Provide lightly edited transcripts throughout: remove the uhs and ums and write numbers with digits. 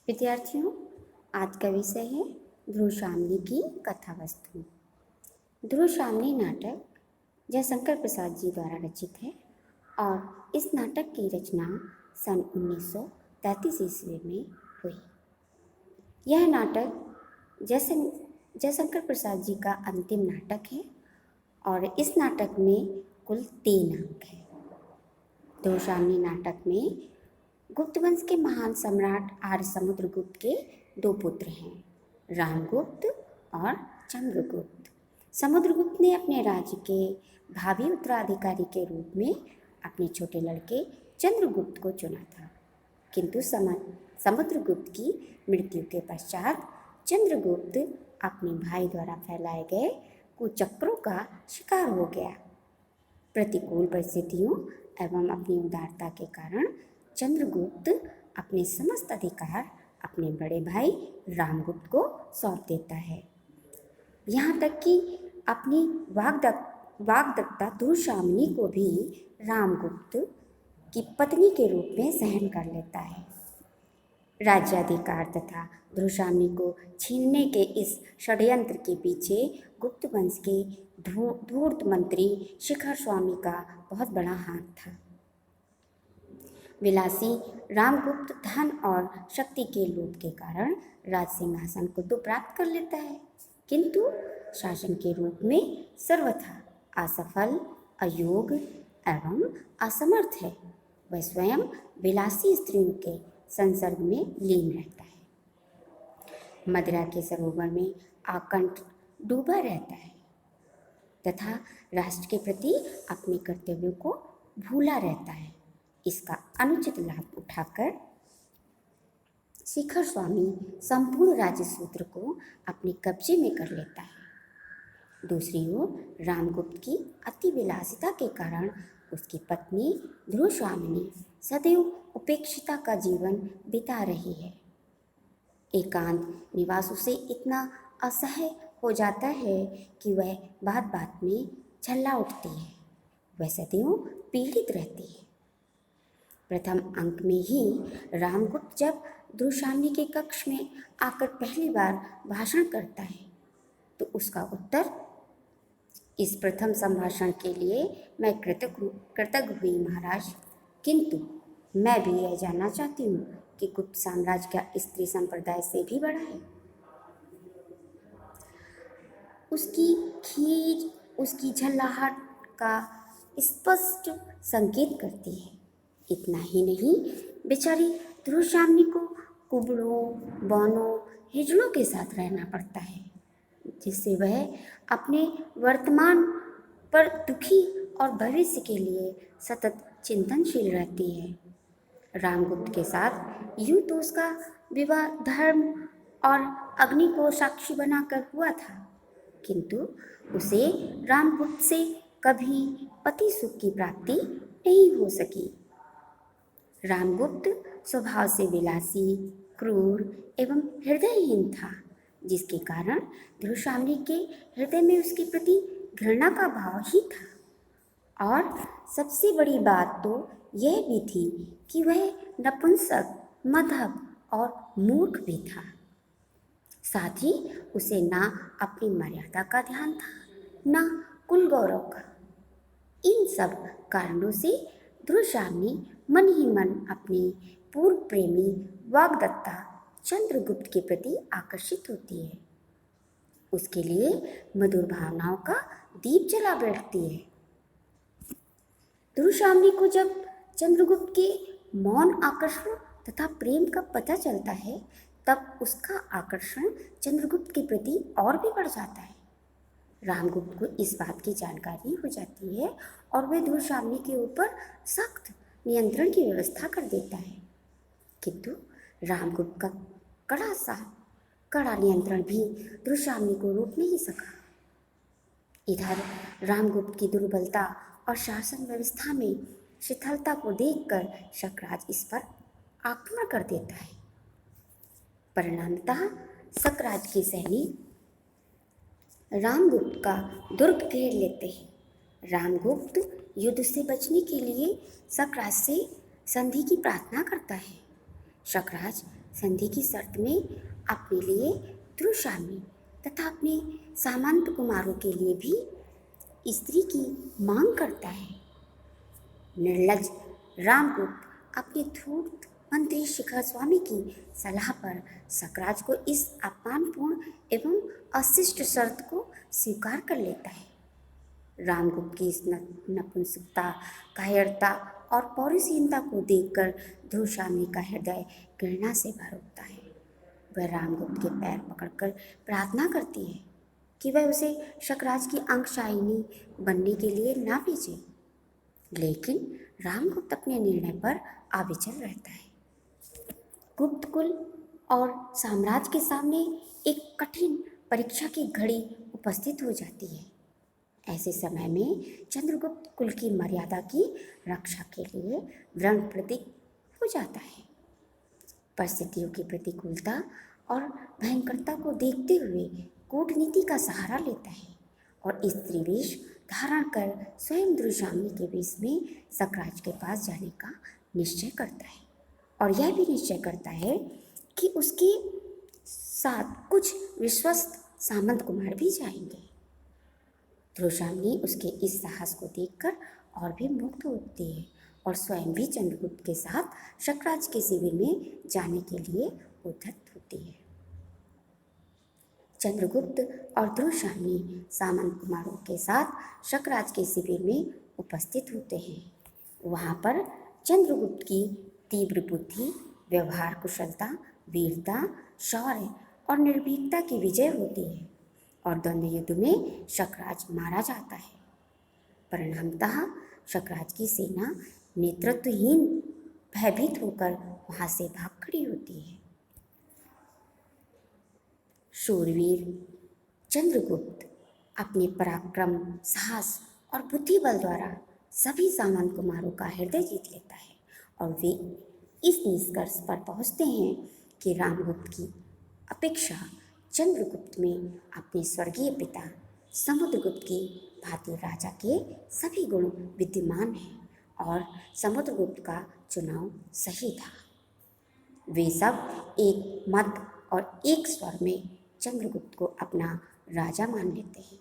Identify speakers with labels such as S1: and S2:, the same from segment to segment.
S1: विद्यार्थियों, आज का विषय है ध्रुव शामली की कथा वस्तु। ध्रुव शामली नाटक जयशंकर प्रसाद जी द्वारा रचित है और इस नाटक की रचना सन 1933 ईस्वी में हुई। यह नाटक जयशंकर प्रसाद जी का अंतिम नाटक है और इस नाटक में कुल 3 अंक हैं। ध्रुव शामली नाटक में गुप्त वंश के महान सम्राट आर्य समुद्रगुप्त के 2 पुत्र हैं, रामगुप्त और चंद्रगुप्त। समुद्रगुप्त ने अपने राज्य के भावी उत्तराधिकारी के रूप में अपने छोटे लड़के चंद्रगुप्त को चुना था, किंतु समुद्रगुप्त की मृत्यु के पश्चात चंद्रगुप्त अपने भाई द्वारा फैलाए गए कुचक्रों का शिकार हो गया। प्रतिकूल परिस्थितियों एवं अपनी उदारता के कारण चंद्रगुप्त अपने समस्त अधिकार अपने बड़े भाई रामगुप्त को सौंप देता है। यहाँ तक कि अपनी वाग्दत्ता ध्रुव शामली को भी रामगुप्त की पत्नी के रूप में सहन कर लेता है। राज्याधिकार तथा ध्रुव शामली को छीनने के इस षड्यंत्र के पीछे गुप्त वंश के धूर्त मंत्री शिखर स्वामी का बहुत बड़ा हाथ था। विलासी रामगुप्त धन और शक्ति के लोभ के कारण राज सिंहासन को तो प्राप्त कर लेता है, किंतु शासन के रूप में सर्वथा असफल, अयोग्य एवं असमर्थ है। वह स्वयं विलासी स्त्रियों के संसर्ग में लीन रहता है, मदिरा के सरोवर में आकंठ डूबा रहता है तथा राष्ट्र के प्रति अपने कर्तव्यों को भूला रहता है। इसका अनुचित लाभ उठाकर शिखर स्वामी संपूर्ण राज्य सूत्र को अपने कब्जे में कर लेता है। दूसरी ओर रामगुप्त की अति विलासिता के कारण उसकी पत्नी ध्रुव शामली सदैव उपेक्षिता का जीवन बिता रही है। एकांत निवास उसे इतना असह्य हो जाता है कि वह बात बात में झल्ला उठती है। वह सदैव पीड़ित रहती है। प्रथम अंक में ही रामगुप्त जब ध्रुव शामली के कक्ष में आकर पहली बार भाषण करता है तो उसका उत्तर, इस प्रथम संभाषण के लिए मैं कृतज्ञ हुई महाराज, किंतु मैं भी यह जानना चाहती हूँ कि गुप्त साम्राज्य का स्त्री संप्रदाय से भी बड़ा है। उसकी खीज उसकी झल्लाहट का स्पष्ट संकेत करती है। इतना ही नहीं, बेचारी ध्रुव शामली को कुबड़ों, बौनों, हिजड़ों के साथ रहना पड़ता है, जिससे वह अपने वर्तमान पर दुखी और भविष्य के लिए सतत चिंतनशील रहती है। रामगुप्त के साथ यूं तो उसका विवाह धर्म और अग्नि को साक्षी बनाकर हुआ था, किंतु उसे रामगुप्त से कभी पति सुख की प्राप्ति नहीं हो सकी। रामगुप्त स्वभाव से विलासी, क्रूर एवं हृदयहीन था, जिसके कारण ध्रुव शामली के हृदय में उसके प्रति घृणा का भाव ही था। और सबसे बड़ी बात तो यह भी थी कि वह नपुंसक, मदहक और मूर्ख भी था। साथ ही उसे ना अपनी मर्यादा का ध्यान था, ना कुल गौरव का। इन सब कारणों से ध्रुव शामली मन ही मन अपनी पूर्व प्रेमी वाग्दत्ता चंद्रगुप्त के प्रति आकर्षित होती है। उसके लिए मधुर भावनाओं का दीप जला बैठती है। ध्रुव शामली को जब चंद्रगुप्त के मौन आकर्षण तथा प्रेम का पता चलता है, तब उसका आकर्षण चंद्रगुप्त के प्रति और भी बढ़ जाता है। रामगुप्त को इस बात की जानकारी हो जाती है और वह ध्रुव शामली के ऊपर सख्त नियंत्रण की व्यवस्था कर देता है, किंतु रामगुप्त का कड़ा नियंत्रण भी ध्रुव शामली को रोक नहीं सका। इधर रामगुप्त की दुर्बलता और शासन व्यवस्था में शिथिलता को देखकर शकराज इस पर आक्रमण कर देता है। परिणामतः शकराज के सैनिक रामगुप्त का दुर्ग घेर लेते हैं। रामगुप्त युद्ध से बचने के लिए शकराज से संधि की प्रार्थना करता है। शकराज संधि की शर्त में अपने लिए ध्रुवशामी तथा अपने सामंत कुमारों के लिए भी स्त्री की मांग करता है। निर्लज रामगुप्त अपने धूर्त मंत्री शिखर स्वामी की सलाह पर सकराज को इस अपमानपूर्ण एवं अशिष्ट शर्त को स्वीकार कर लेता है। रामगुप्त की इस नपुंसकता, कायरता और पौरुषहीनता को देखकर ध्रुवशामी का हृदय घृणा से भर उठता है। वह रामगुप्त के पैर पकड़कर प्रार्थना करती है कि वह उसे शकराज की अंगशायिनी बनने के लिए ना भेजे, लेकिन रामगुप्त अपने निर्णय पर अविचल रहता है। गुप्त कुल और साम्राज्य के सामने एक कठिन परीक्षा की घड़ी उपस्थित हो जाती है। ऐसे समय में चंद्रगुप्त कुल की मर्यादा की रक्षा के लिए व्रण प्रतीक हो जाता है। परिस्थितियों की प्रतिकूलता और भयंकरता को देखते हुए कूटनीति का सहारा लेता है और स्त्री वेश धारण कर स्वयं ध्रुवशामी के वेश में सकराज के पास जाने का निश्चय करता है और यह भी निश्चय करता है कि उसके साथ कुछ विश्वस्त सामंत कुमार भी जाएंगे। ध्रुवशामी उसके इस साहस को देखकर और भी मुग्ध होती है और स्वयं भी चंद्रगुप्त के साथ शकराज के शिविर में जाने के लिए उद्यत होती है। चंद्रगुप्त और ध्रुवशामी सामंत कुमारों के साथ शकराज के शिविर में उपस्थित होते हैं। वहाँ पर चंद्रगुप्त की तीव्र बुद्धि, व्यवहार कुशलता, वीरता, शौर्य और निर्भीकता की विजय होती है और द्वंद्व युद्ध में शकराज मारा जाता है। परिणामतः शकराज की सेना नेतृत्वहीन भयभीत होकर वहाँ से भाग खड़ी होती है। शूरवीर चंद्रगुप्त अपने पराक्रम, साहस और बुद्धि बल द्वारा सभी सामंत कुमारों का हृदय जीत लेता है और वे इस निष्कर्ष पर पहुंचते हैं कि रामगुप्त की अपेक्षा चंद्रगुप्त में अपने स्वर्गीय पिता समुद्रगुप्त की भांति राजा के सभी गुण विद्यमान हैं और समुद्रगुप्त का चुनाव सही था। वे सब एक मत और एक स्वर में चंद्रगुप्त को अपना राजा मान लेते हैं।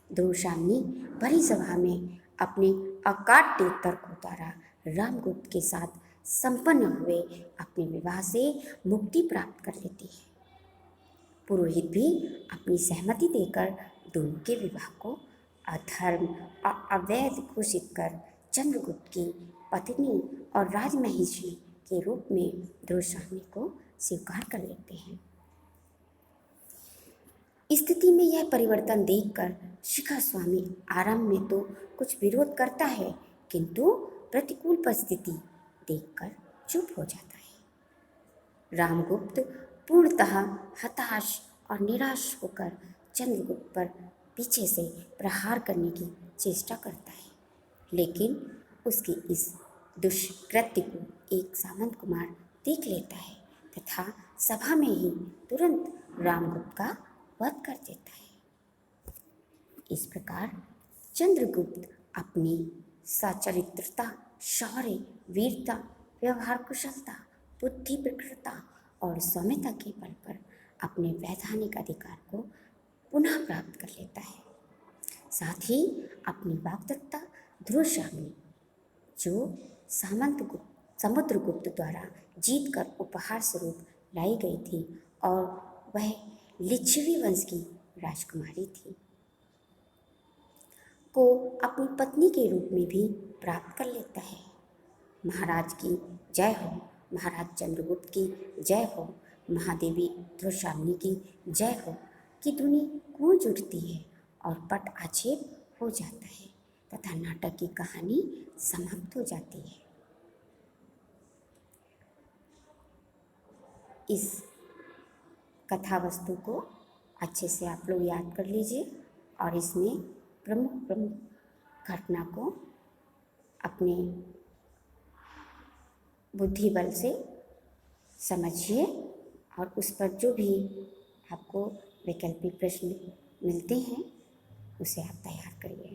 S1: ध्रुवशामी भरी सभा में अपने अकाट्य तर्कों द्वारा रामगुप्त के साथ संपन्न हुए अपने विवाह से मुक्ति प्राप्त कर लेती है। पुरोहित भी अपनी सहमति देकर दोनों के विवाह को अधर्म और अवैध घोषित कर चंद्रगुप्त की पत्नी और राजमहिषी के रूप में ध्रुवशामी को स्वीकार कर लेते हैं। स्थिति में यह परिवर्तन देखकर शिखर स्वामी आरंभ में तो कुछ विरोध करता है, किंतु प्रतिकूल परिस्थिति देखकर चुप हो जाता है। रामगुप्त पूर्णतः हताश और निराश होकर चंद्रगुप्त पर पीछे से प्रहार करने की चेष्टा करता है, लेकिन उसके इस दुष्कृत्य को एक सामंत कुमार देख लेता है तथा सभा में ही तुरंत रामगुप्त का वध कर देता है। इस प्रकार चंद्रगुप्त अपनी सचरित्रता, शौर्य, वीरता, व्यवहार कुशलता, बुद्धि प्रखरता और सौम्यता के बल पर अपने वैधानिक अधिकार को पुनः प्राप्त कर लेता है। साथ ही अपनी वाग्दत्ता ध्रुवशामी, जो समुद्रगुप्त द्वारा जीत कर उपहार स्वरूप लाई गई थी और वह लिच्छवी वंश की राजकुमारी थी, को अपनी पत्नी के रूप में भी प्राप्त कर लेता है। महाराज की जय हो, महाराज चंद्रगुप्त की जय हो, महादेवी ध्रुवशामी की जय हो की ध्वनि गूंज उठती है और पट आक्षेप हो जाता है तथा नाटक की कहानी समाप्त हो जाती है। इस कथा वस्तु को अच्छे से आप लोग याद कर लीजिए और इसमें प्रमुख घटना को अपने बुद्धि बल से समझिए और उस पर जो भी आपको वैकल्पिक प्रश्न मिलते हैं उसे आप तैयार करिए।